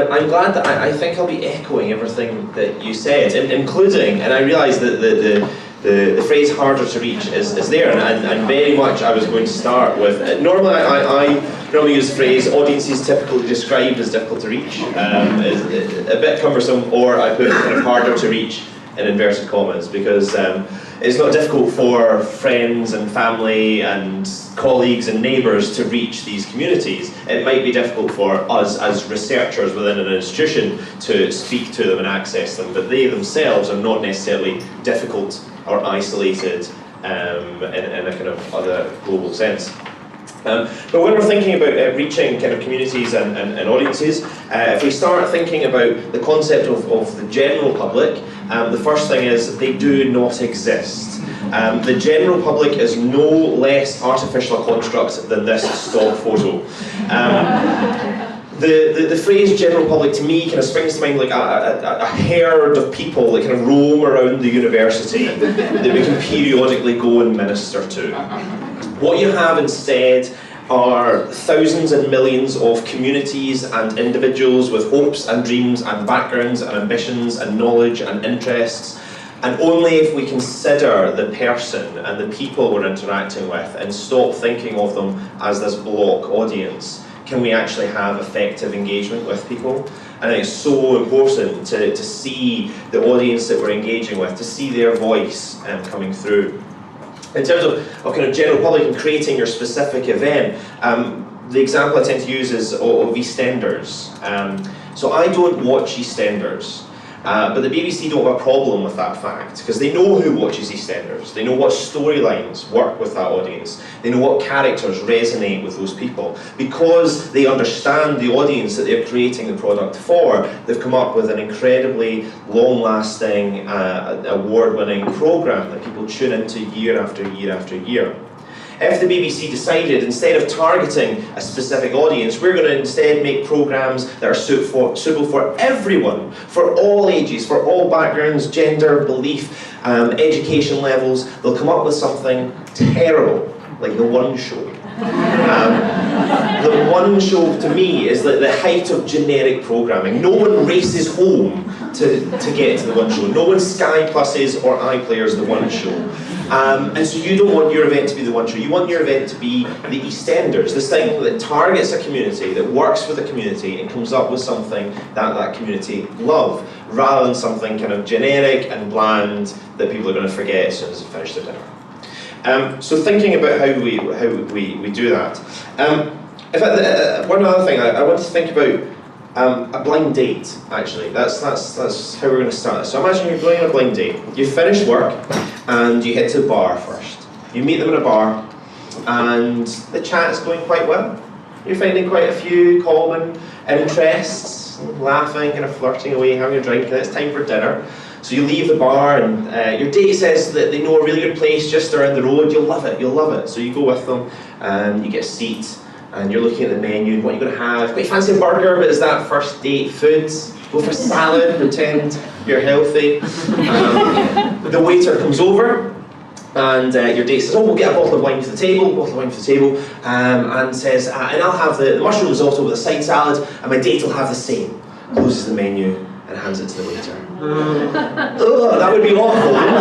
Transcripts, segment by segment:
I'm glad that I think I'll be echoing everything that you said, including, and I realise that the phrase harder to reach is there, and very much I was going to start with, normally I normally use the phrase audiences typically described as difficult to reach, is a bit cumbersome, or I put kind of harder to reach in inverted commas, because it's not difficult for friends and family and colleagues and neighbours to reach these communities. It might be difficult for us as researchers within an institution to speak to them and access them, but they themselves are not necessarily difficult or isolated in a kind of other global sense. But when we're thinking about reaching kind of communities and audiences, if we start thinking about the concept of the general public, the first thing is they do not exist. The general public is no less artificial a construct than this stock photo. The phrase general public to me kind of springs to mind like a herd of people that kind of roam around the university that we can periodically go and minister to. What you have instead are thousands and millions of communities and individuals with hopes and dreams and backgrounds and ambitions and knowledge and interests. And only if we consider the person and the people we're interacting with and stop thinking of them as this block audience can we actually have effective engagement with people. And I think it's so important to see the audience that we're engaging with, to see their voice coming through. In terms of kind of general public and creating your specific event, the example I tend to use is of EastEnders. So I don't watch EastEnders, but the BBC don't have a problem with that fact, because they know who watches EastEnders. They know what storylines work with that audience. They know what characters resonate with those people. Because they understand the audience that they're creating the product for, they've come up with an incredibly long-lasting, award-winning programme that people tune into year after year after year. If the BBC decided, instead of targeting a specific audience, we're going to instead make programmes that are suitable for everyone, for all ages, for all backgrounds, gender, belief, education levels, they'll come up with something terrible, like The One Show. The One Show, to me, is like the height of generic programming. No one races home to get to The One Show. No one Sky Pluses or iPlayers The One Show. And so you don't want your event to be The One Show. You want your event to be the EastEnders, this thing that targets a community, that works with a community and comes up with something that that community love, rather than something kind of generic and bland that people are going to forget as soon as they finish their dinner. So thinking about how we do that. One other thing, I want to think about a blind date, actually. That's how we're going to start this. So imagine you're going on a blind date. You finish work and you head to a bar first. You meet them in a bar and the chat is going quite well. You're finding quite a few common interests, laughing, kind of flirting away, having a drink, and it's time for dinner. So you leave the bar and your date says that they know a really good place just around the road. You'll love it. So you go with them and you get a seat and you're looking at the menu and what you're going to have. Quite fancy a burger, but is that first date food? Go for salad, pretend you're healthy. The waiter comes over and your date says, oh, we'll get a bottle of wine for the table, and says, and I'll have the mushroom risotto with a side salad, and my date will have the same. Closes the menu and hands it to the waiter. Ugh, that would be awful, wouldn't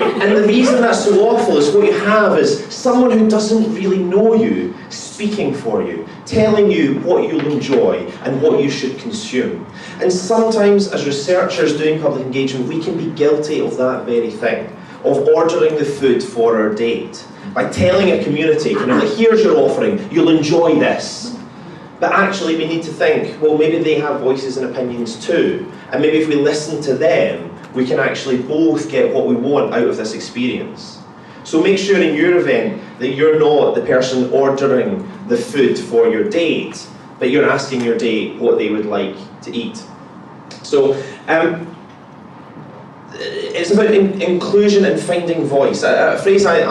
it? And the reason that's so awful is what you have is someone who doesn't really know you speaking for you, telling you what you'll enjoy and what you should consume. And sometimes as researchers doing public engagement, we can be guilty of that very thing, of ordering the food for our date, by telling a community, kind of like, here's your offering, you'll enjoy this. But actually we need to think, well, maybe they have voices and opinions too, and maybe if we listen to them, we can actually both get what we want out of this experience. So make sure in your event that you're not the person ordering the food for your date, but you're asking your date what they would like to eat. So it's about inclusion and finding voice. A phrase I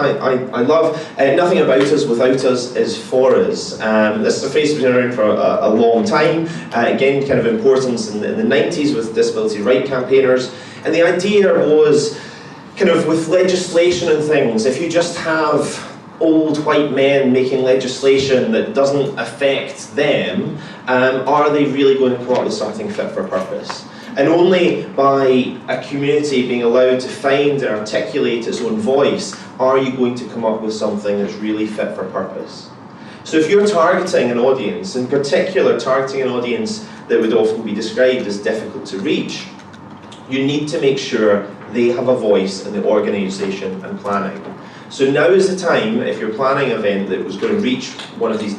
love, nothing about us without us is for us. This is a phrase that's been around for a long time. Again, kind of importance in the 90s with disability rights campaigners. And the idea was, kind of with legislation and things, if you just have old white men making legislation that doesn't affect them, are they really going to come up with something fit for purpose? And only by a community being allowed to find and articulate its own voice are you going to come up with something that's really fit for purpose. So if you're targeting an audience, in particular targeting an audience that would often be described as difficult to reach, you need to make sure they have a voice in the organisation and planning. So now is the time, if you're planning an event that was going to reach one of these,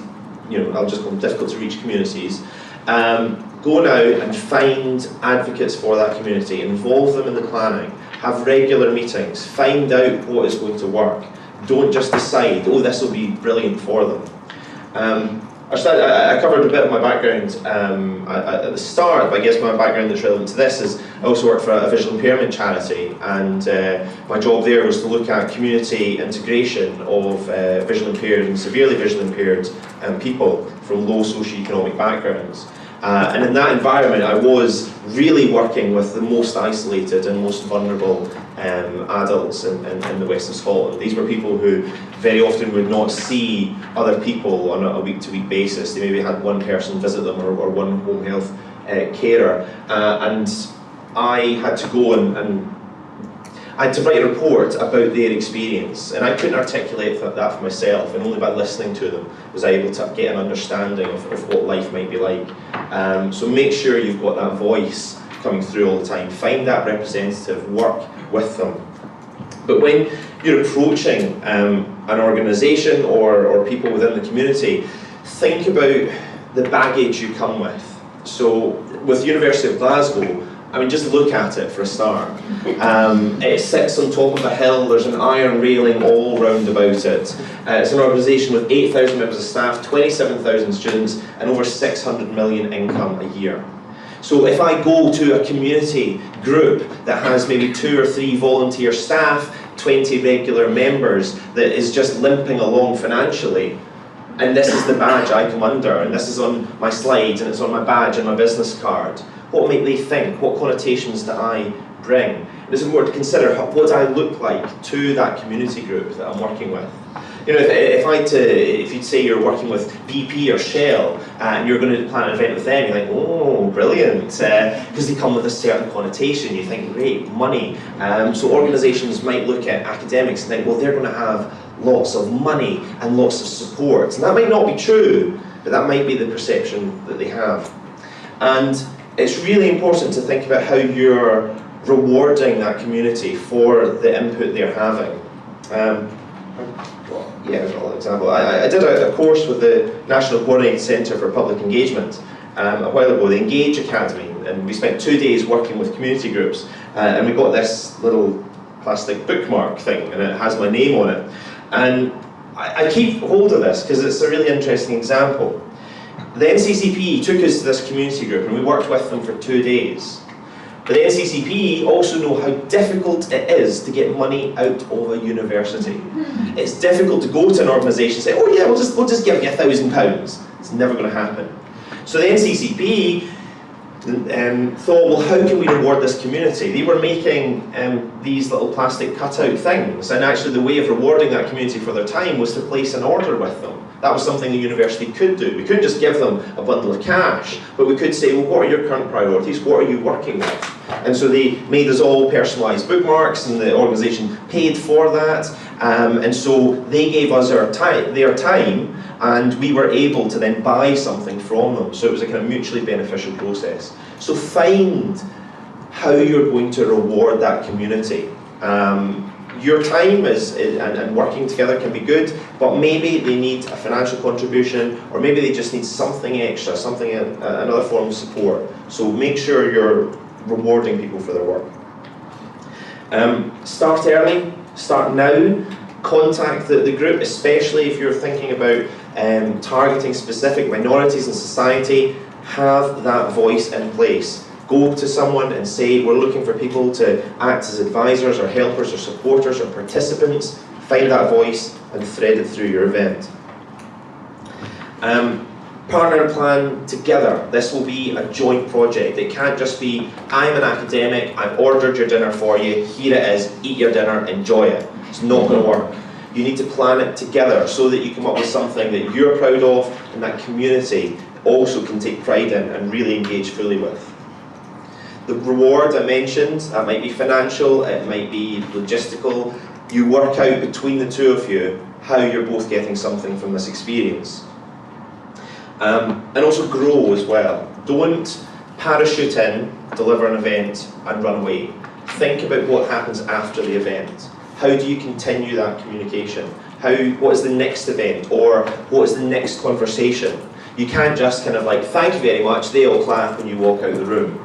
I'll just call them difficult to reach communities, go now and find advocates for that community, involve them in the planning, have regular meetings, find out what is going to work. Don't just decide, oh, this will be brilliant for them. I covered a bit of my background at the start, but I guess my background that's relevant to this is I also work for a visual impairment charity, and my job there was to look at community integration of visually impaired and severely visually impaired people from low socioeconomic backgrounds. And in that environment, I was really working with the most isolated and most vulnerable adults in the west of Scotland. These were people who very often would not see other people on a week-to-week basis. They maybe had one person visit them or one home health carer. And I had to go and I had to write a report about their experience, and I couldn't articulate that for myself, and only by listening to them was I able to get an understanding of what life might be like. So make sure you've got that voice coming through all the time. Find that representative, work with them. But when you're approaching an organisation or people within the community, think about the baggage you come with. So with the University of Glasgow, I mean, just look at it for a start. It sits on top of a hill, there's an iron railing all round about it. It's an organisation with 8,000 members of staff, 27,000 students, and over 600 million income a year. So if I go to a community group that has maybe 2 or 3 volunteer staff, 20 regular members, that is just limping along financially, and this is the badge I come under, and this is on my slides, and it's on my badge and my business card, what might they think? What connotations do I bring? It's important to consider what I look like to that community group that I'm working with. If you'd say you're working with BP or Shell and you're going to plan an event with them, you're like, oh, brilliant, because they come with a certain connotation. You think, great, money. So organisations might look at academics and think, well, they're going to have lots of money and lots of support. And that might not be true, but that might be the perception that they have. And it's really important to think about how you're rewarding that community for the input they're having. Here's another example. I did a course with the National Coordinating Centre for Public Engagement a while ago, the Engage Academy, and we spent 2 days working with community groups, and we got this little plastic bookmark thing, and it has my name on it. And I keep hold of this because it's a really interesting example. The NCCP took us to this community group and we worked with them for 2 days. But the NCCP also know how difficult it is to get money out of a university. It's difficult to go to an organisation and say, oh yeah, we'll just give you £1,000. It's never going to happen. So the NCCP thought, well, how can we reward this community? They were making these little plastic cutout things, and actually the way of rewarding that community for their time was to place an order with them. That was something the university could do. We couldn't just give them a bundle of cash, but we could say, well, what are your current priorities? What are you working with? And so they made us all personalised bookmarks, and the organisation paid for that. And so they gave us their time, and we were able to then buy something from them. So it was a kind of mutually beneficial process. So find how you're going to reward that community. Your time and working together can be good, but maybe they need a financial contribution, or maybe they just need something extra, another form of support. So make sure you're rewarding people for their work. Start early, start now, contact the group, especially if you're thinking about targeting specific minorities in society. Have that voice in place. Go to someone and say, we're looking for people to act as advisors or helpers or supporters or participants. Find that voice and thread it through your event. Partner and plan together. This will be a joint project. It can't just be, I'm an academic, I've ordered your dinner for you, here it is, eat your dinner, enjoy it. It's not going to work. You need to plan it together so that you come up with something that you're proud of and that community also can take pride in and really engage fully with. The reward I mentioned, that might be financial, it might be logistical. You work out between the two of you how you're both getting something from this experience. And also grow as well. Don't parachute in, deliver an event and run away. Think about what happens after the event. How do you continue that communication? What is the next event, or what is the next conversation? You can't just kind of like, thank you very much, they all clap when you walk out of the room.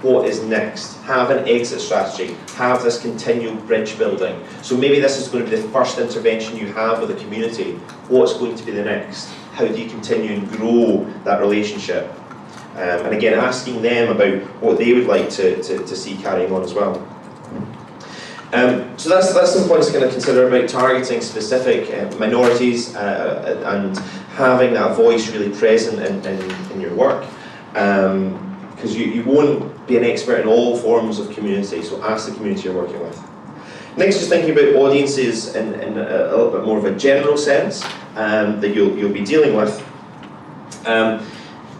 What is next? Have an exit strategy. Have this continual bridge building. So maybe this is going to be the first intervention you have with the community. What's going to be the next? How do you continue and grow that relationship? And again, asking them about what they would like to see carrying on as well. So that's some points to kind of consider about targeting specific minorities and having that voice really present in your work. Because you won't be an expert in all forms of community, so ask the community you're working with. Next, just thinking about audiences in a little bit more of a general sense that you'll be dealing with.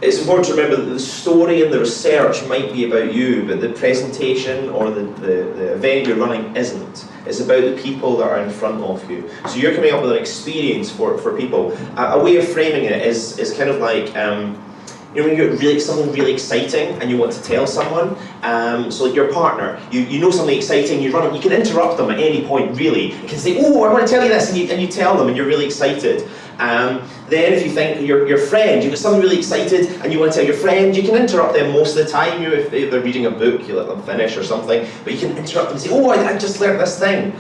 It's important to remember that the story and the research might be about you, but the presentation or the event you're running isn't. It's about the people that are in front of you. So you're coming up with an experience for people. A way of framing it is kind of like, you know, when you get something really exciting and you want to tell someone, so like your partner, you know something exciting, you can interrupt them at any point, really. You can say, oh, I want to tell you this, and you tell them and you're really excited. Then if you think your friend, you've got something really excited and you want to tell your friend, you can interrupt them most of the time. If they're reading a book, you let them finish or something, but you can interrupt them and say, oh, I just learned this thing.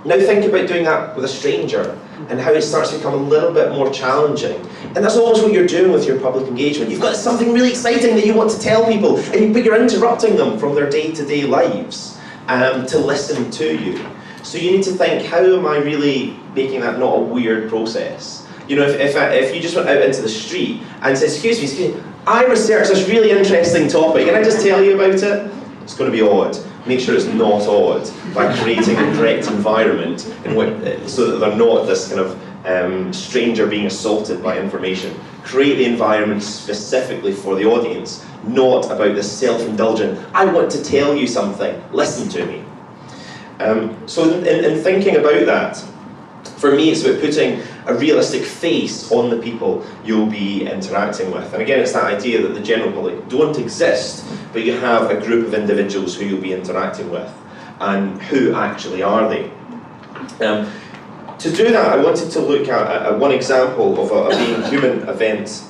Now think about doing that with a stranger and how it starts to become a little bit more challenging. And that's almost what you're doing with your public engagement. You've got something really exciting that you want to tell people, but you're interrupting them from their day-to-day lives to listen to you. So you need to think, how am I really making that not a weird process? You know, if you just went out into the street and said, excuse me, I researched this really interesting topic, can I just tell you about it? It's going to be odd. Make sure it's not odd by creating a correct environment in which, so that they're not this kind of stranger being assaulted by information. Create the environment specifically for the audience, not about this self-indulgent, I want to tell you something, listen to me. So in thinking about that, for me it's about putting a realistic face on the people you'll be interacting with. And again, it's that idea that the general public don't exist, but you have a group of individuals who you'll be interacting with. And who actually are they? To do that, I wanted to look at one example of a Being Human event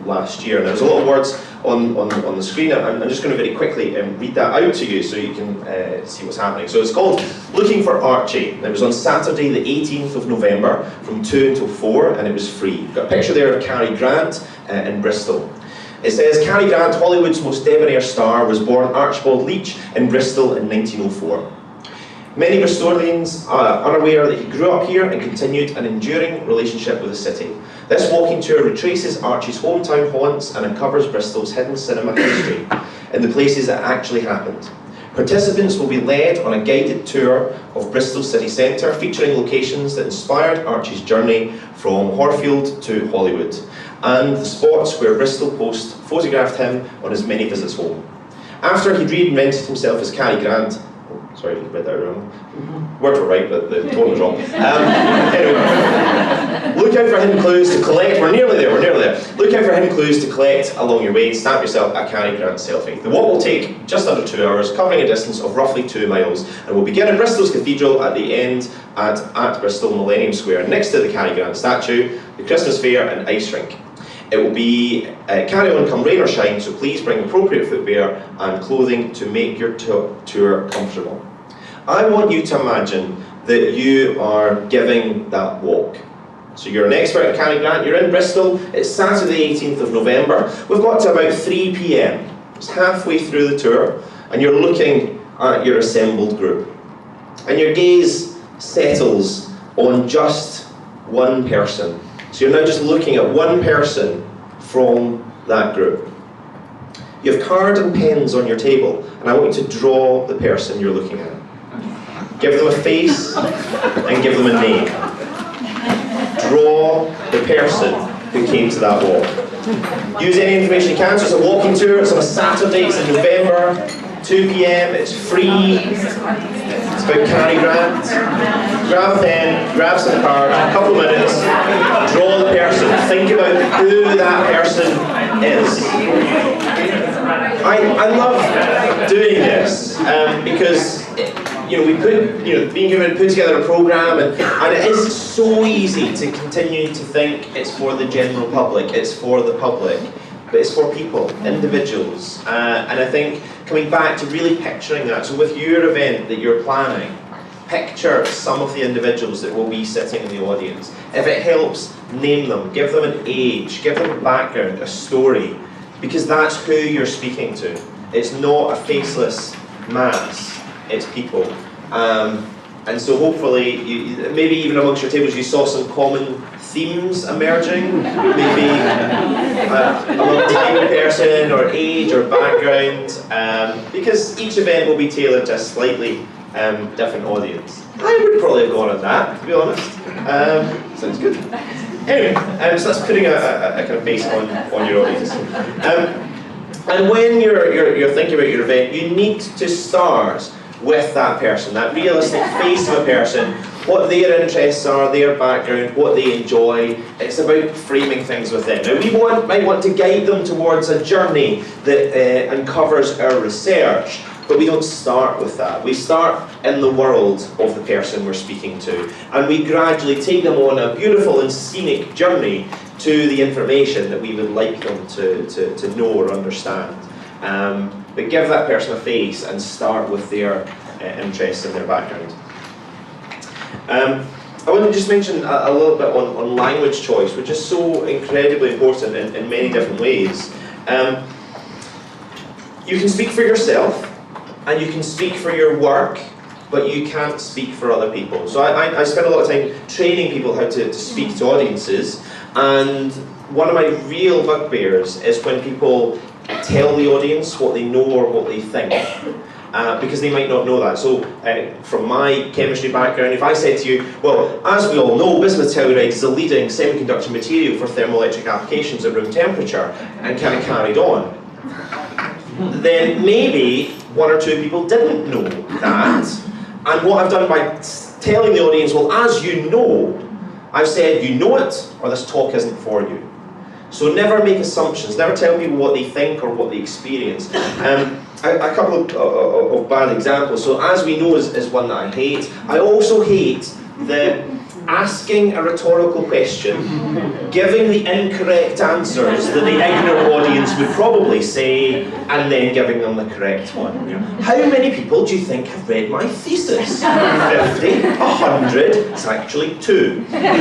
last year. And there's a lot of words on the screen. I'm just going to very quickly read that out to you so you can see what's happening. So it's called Looking for Archie. It was on Saturday the 18th of November from 2 until 4, and it was free. You've got a picture there of Cary Grant in Bristol. It says, Cary Grant, Hollywood's most debonair star, was born Archibald Leach in Bristol in 1904. Many Bristolians are unaware that he grew up here and continued an enduring relationship with the city. This walking tour retraces Archie's hometown haunts and uncovers Bristol's hidden cinema history in the places that actually happened. Participants will be led on a guided tour of Bristol city centre, featuring locations that inspired Archie's journey from Horfield to Hollywood, and the spots where Bristol Post photographed him on his many visits home. After he'd reinvented himself as Cary Grant, sorry, I read that wrong. Words were right, but the tone was wrong. Anyway, look out for hidden clues to collect. We're nearly there. Look out for hidden clues to collect along your way. Snap yourself a Cary Grant selfie. The walk will take just under 2 hours, covering a distance of roughly 2 miles, and will begin at Bristol's Cathedral at the end at Bristol Millennium Square, next to the Cary Grant statue, the Christmas fair and ice rink. It will be carry on come rain or shine, so please bring appropriate footwear and clothing to make your tour comfortable. I want you to imagine that you are giving that walk. So you're an expert at Cary Grant, you're in Bristol, it's Saturday 18th of November, we've got to about 3 p.m. It's halfway through the tour, and you're looking at your assembled group. And your gaze settles on just one person. So you're now just looking at one person from that group. You have cards and pens on your table, and I want you to draw the person you're looking at. Give them a face, and give them a name. draw the person who came to that walk. Use any information you can. So it's a walking tour, it's on a Saturday, it's in November, 2 p.m, it's free, it's about Cary Grant. Grab a pen, grab some cards, a couple of minutes, draw the person, think about who that person is. I love doing this because we being given to put together a program, and it is so easy to continue to think it's for the general public, it's for the public, but it's for people, individuals, and I think coming back to really picturing that. So with your event that you're planning, picture some of the individuals that will be sitting in the audience. If it helps, name them, give them an age, give them a background, a story, because that's who you're speaking to. It's not a faceless mass, it's people. And so hopefully, maybe even amongst your tables you saw some common themes emerging, maybe a little type of person or age or background, because each event will be tailored to a slightly different audience. I would probably have gone on that, to be honest. Sounds good. Anyway, so that's putting a kind of base on your audience. And when you're thinking about your event, you need to start with that person, that realistic face of a person, what their interests are, their background, what they enjoy. It's about framing things with them. Now we might want to guide them towards a journey that uncovers our research, but we don't start with that. We start in the world of the person we're speaking to, and we gradually take them on a beautiful and scenic journey to the information that we would like them to know or understand. But give that person a face and start with their interests and their background. I want to just mention a little bit on language choice, which is so incredibly important in many different ways. You can speak for yourself, and you can speak for your work, but you can't speak for other people. So I spend a lot of time training people how to speak to audiences, and one of my real bugbears is when people tell the audience what they know or what they think, because they might not know that. So from my chemistry background, if I said to you, well, as we all know, bismuth telluride is the leading semiconductor material for thermoelectric applications at room temperature, and kind of carried on, then maybe one or two people didn't know that. And what I've done by telling the audience, well, as you know, I've said you know it, or this talk isn't for you. So never make assumptions, never tell people what they think or what they experience. A couple of bad examples. So as we know is one that I hate. I also hate the asking a rhetorical question, giving the incorrect answers that the ignorant audience would probably say, and then giving them the correct one. How many people do you think have read my thesis? 50, 100, it's actually 2. Because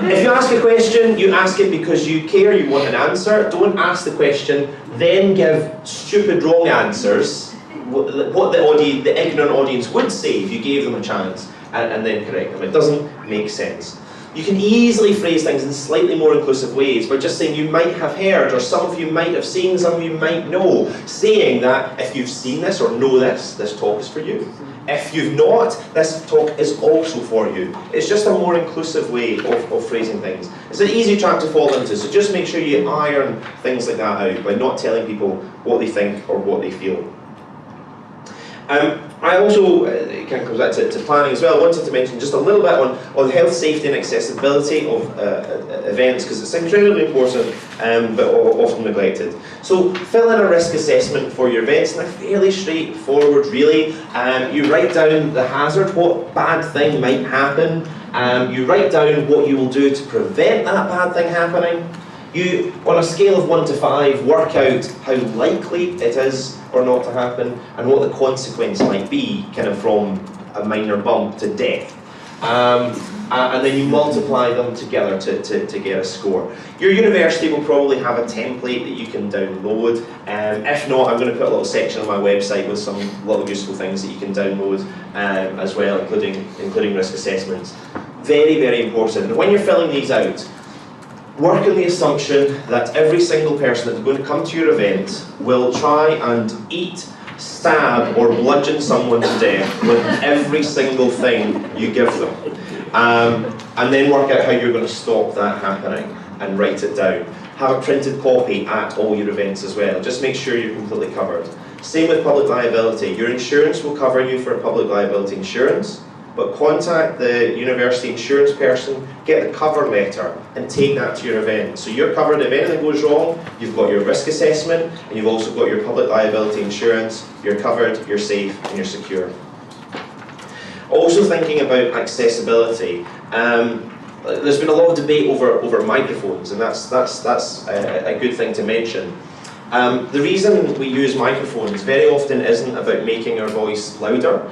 if you ask a question, you ask it because you care, you want an answer. Don't ask the question, then give stupid wrong answers, what the ignorant audience would say if you gave them a chance, and then correct them. It doesn't make sense. You can easily phrase things in slightly more inclusive ways by just saying you might have heard, or some of you might have seen, some of you might know, saying that if you've seen this or know this talk is for you. If you've not, this talk is also for you. It's just a more inclusive way of phrasing things. It's an easy trap to fall into, so just make sure you iron things like that out by not telling people what they think or what they feel. I also, it kind of comes back to planning as well, I wanted to mention just a little bit on health, safety and accessibility of events, because it's incredibly important but often neglected. So fill in a risk assessment for your events, and they're fairly straightforward really. You write down the hazard, what bad thing might happen, you write down what you will do to prevent that bad thing happening. You, on a scale of 1 to 5, work out how likely it is or not to happen, and what the consequence might be, kind of from a minor bump to death. And then you multiply them together to get a score. Your university will probably have a template that you can download. If not, I'm going to put a little section on my website with some little useful things that you can download as well, including risk assessments. Very, very important. And when you're filling these out, work on the assumption that every single person that's going to come to your event will try and eat stab or bludgeon someone to death with every single thing you give them. And then work out how you're going to stop that happening and write it down. Have a printed copy at all your events as well. Just make sure you're completely covered. Same with public liability. Your insurance will cover you for public liability insurance, but contact the university insurance person, get the cover letter, and take that to your event. So you're covered if anything goes wrong, you've got your risk assessment, and you've also got your public liability insurance, you're covered, you're safe, and you're secure. Also thinking about accessibility. There's been a lot of debate over microphones, and that's a good thing to mention. The reason we use microphones very often isn't about making our voice louder,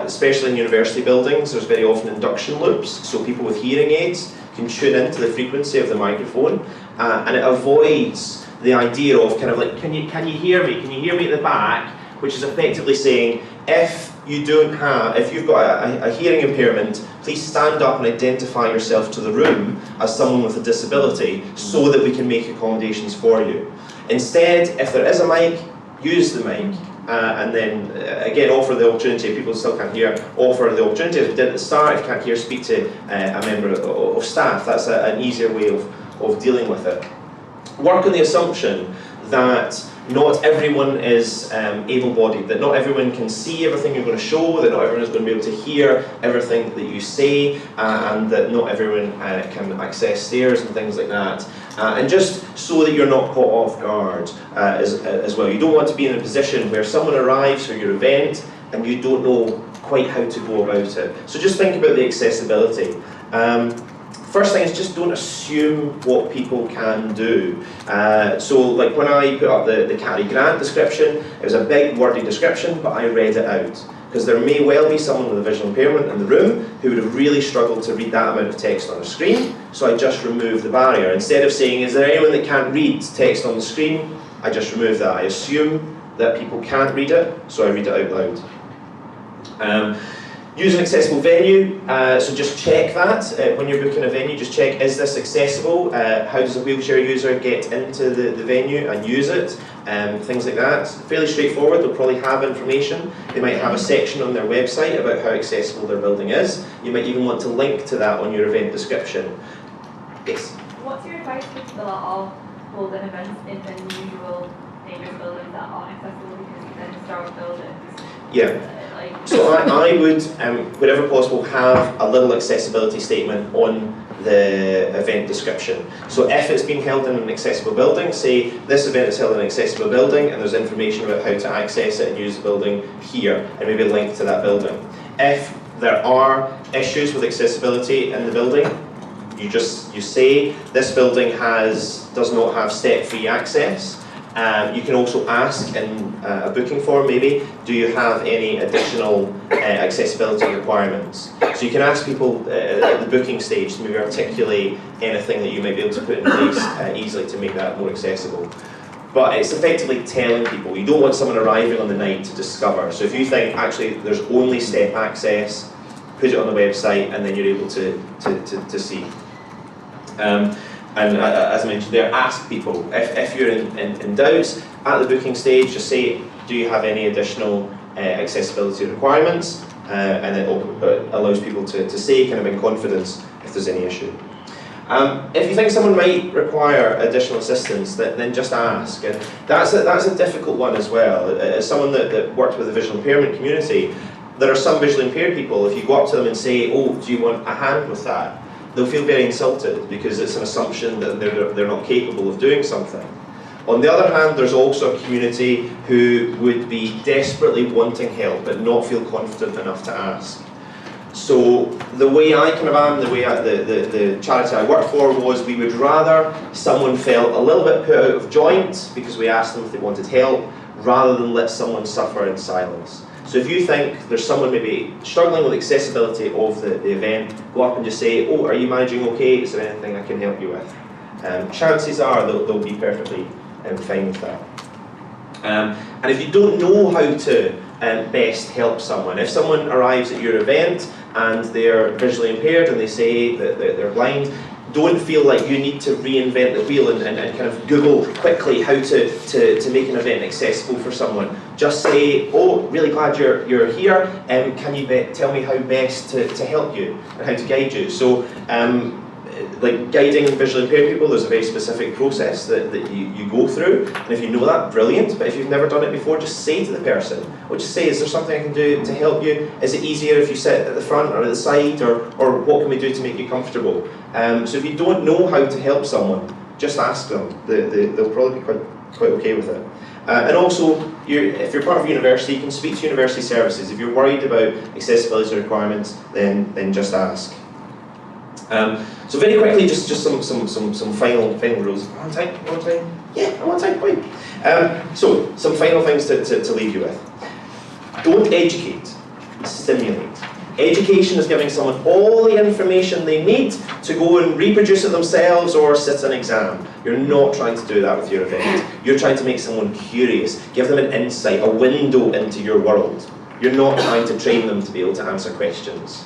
especially in university buildings. There's very often induction loops, so people with hearing aids can tune into the frequency of the microphone, and it avoids the idea of kind of like, can you hear me? Can you hear me at the back? Which is effectively saying, if you've got a hearing impairment, please stand up and identify yourself to the room as someone with a disability so that we can make accommodations for you. Instead, if there is a mic, use the mic, and then again offer the opportunity, if people still can't hear, offer the opportunity, as we did at the start. If you can't hear, speak to a member of staff. That's an easier way of dealing with it. Work on the assumption that not everyone is able-bodied, that not everyone can see everything you're going to show, that not everyone is going to be able to hear everything that you say, and that not everyone can access stairs and things like that. And just so that you're not caught off guard as well. You don't want to be in a position where someone arrives for your event and you don't know quite how to go about it. So just think about the accessibility. First thing is just don't assume what people can do. So like when I put up the Cary Grant description, it was a big wordy description, but I read it out. Because there may well be someone with a visual impairment in the room who would have really struggled to read that amount of text on the screen, so I just removed the barrier. Instead of saying, is there anyone that can't read text on the screen, I just removed that. I assume that people can't read it, so I read it out loud. Use an accessible venue, so just check that when you're booking a venue, just check, is this accessible? How does a wheelchair user get into the venue and use it? Things like that. Fairly straightforward. They'll probably have information. They might have a section on their website about how accessible their building is. You might even want to link to that on your event description. Yes? What's your advice for people that are holding events in unusual, dangerous buildings that aren't accessible because they're historic buildings? Yeah. So I would, wherever possible, have a little accessibility statement on the event description. So if it's being held in an accessible building, say this event is held in an accessible building and there's information about how to access it and use the building here, and maybe a link to that building. If there are issues with accessibility in the building, you say this building does not have step-free access. You can also ask in a booking form maybe, do you have any additional accessibility requirements? So you can ask people at the booking stage to maybe articulate anything that you might be able to put in place easily to make that more accessible. But it's effectively telling people, you don't want someone arriving on the night to discover. So if you think actually there's only step access, put it on the website and then you're able to see. And as I mentioned there, ask people. If you're in doubt at the booking stage, just say, do you have any additional accessibility requirements? And it allows people to say kind of in confidence if there's any issue. If you think someone might require additional assistance, then just ask. And that's a difficult one as well. As someone that worked with the visual impairment community, there are some visually impaired people, if you go up to them and say, oh, do you want a hand with that? They'll feel very insulted because it's an assumption that they're not capable of doing something. On the other hand, there's also a community who would be desperately wanting help but not feel confident enough to ask. So the way I kind of am, the charity I work for was we would rather someone felt a little bit put out of joint because we asked them if they wanted help rather than let someone suffer in silence. So if you think there's someone maybe struggling with accessibility of the event, go up and just say, oh, are you managing okay? Is there anything I can help you with? Chances are they'll be perfectly fine with that. And if you don't know how to best help someone, if someone arrives at your event and they're visually impaired and they say that they're blind, Don't feel like you need to reinvent the wheel and kind of Google quickly how to make an event accessible for someone. Just say, oh, really glad you're here, can you tell me how best to help you and how to guide you? So, like guiding visually impaired people, there's a very specific process that you go through, and if you know that, brilliant, but if you've never done it before, just say to the person, or just say, is there something I can do to help you? Is it easier if you sit at the front or at the side, or what can we do to make you comfortable? So if you don't know how to help someone, just ask them. They'll probably be quite okay with it. And also, if you're part of a university, you can speak to university services. If you're worried about accessibility requirements, then just ask. So very quickly, just some final rules. On time? Yeah, I'm on time. Fine. So some final things to leave you with. Don't educate, stimulate. Education is giving someone all the information they need to go and reproduce it themselves or sit an exam. You're not trying to do that with your event. You're trying to make someone curious, give them an insight, a window into your world. You're not trying to train them to be able to answer questions.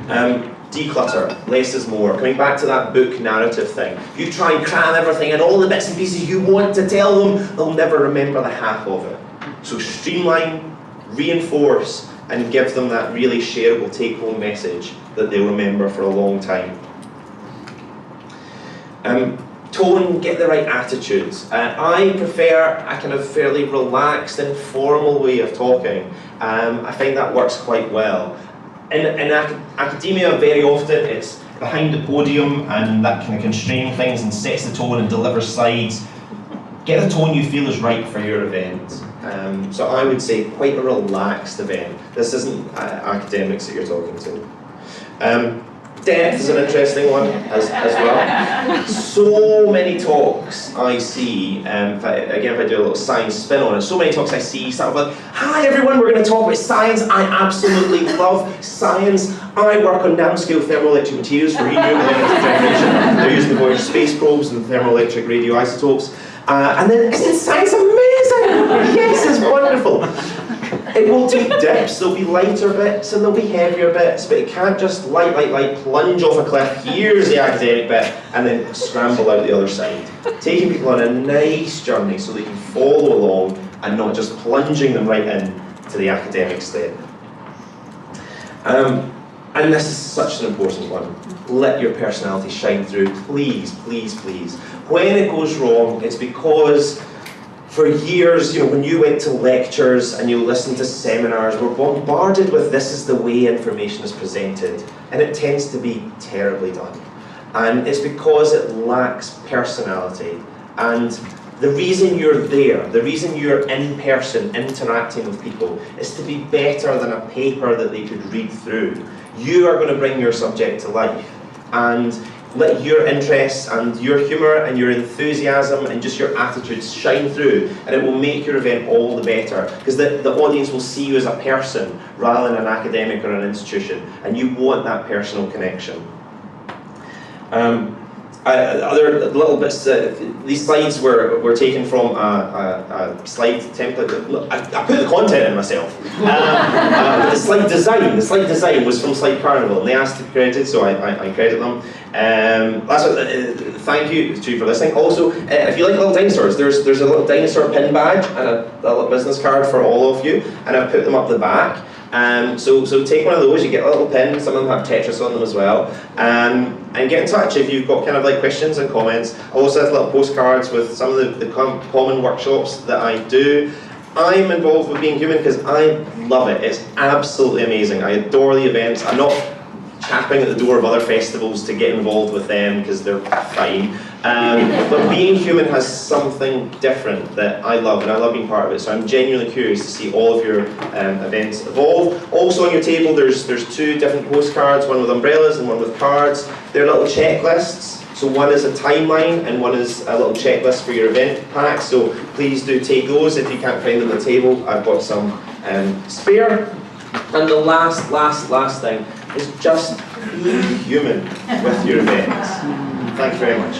Declutter, less is more. Coming back to that book narrative thing. You try and cram everything and all the bits and pieces you want to tell them, they'll never remember the half of it. So streamline, reinforce, and give them that really shareable take-home message that they'll remember for a long time. Tone, get the right attitudes. I prefer a kind of fairly relaxed, informal way of talking. I find that works quite well. In academia, very often it's behind the podium and that kind of constrains things and sets the tone and delivers slides. Get the tone you feel is right for your event. So I would say quite a relaxed event. This isn't academics that you're talking to. Depth is an interesting one as well. So many talks I see, if I do a little science spin on it, so many talks I see start with, hi everyone, we're going to talk about science. I absolutely love science. I work on nanoscale thermoelectric materials for renewable energy generation. They're using the Voyager space probes and thermoelectric radioisotopes. And then, isn't science amazing? Yes, it's wonderful. It will take dips, there'll be lighter bits and there'll be heavier bits, but it can't just plunge off a cliff, here's the academic bit, and then scramble out the other side. Taking people on a nice journey so they can follow along and not just plunging them right in to the academic step. And this is such an important one. Let your personality shine through, please, please, please. When it goes wrong, it's because for years, when you went to lectures and you listened to seminars, we're bombarded with this is the way information is presented, and it tends to be terribly done. And it's because it lacks personality. And the reason you're there, the reason you're in person interacting with people, is to be better than a paper that they could read through. You are going to bring your subject to life, and let your interests and your humour and your enthusiasm and just your attitudes shine through, and it will make your event all the better, because the audience will see you as a person rather than an academic or an institution, and you want that personal connection. Other little bits, these slides were taken from a slide template. I put the content in myself. The slide design was from Slide Carnival, and they asked to be credited, so I credit them. Thank you for listening. Also, if you like little dinosaurs, there's a little dinosaur pin badge and a little business card for all of you, and I've put them up the back. So take one of those, you get a little pin, some of them have Tetris on them as well, and get in touch if you've got kind of questions and comments. I also have little postcards with some of the common workshops that I do. I'm involved with Being Human because I love it. It's absolutely amazing. I adore the events. I'm not tapping at the door of other festivals to get involved with them because they're fine. But Being Human has something different that I love, and I love being part of it. So I'm genuinely curious to see all of your events evolve. Also on your table, there's two different postcards, one with umbrellas and one with cards. They're little checklists. So one is a timeline and one is a little checklist for your event pack. So please do take those. If you can't find them on the table, I've got some spare. And the last thing is just be human with your events. Thank you very much.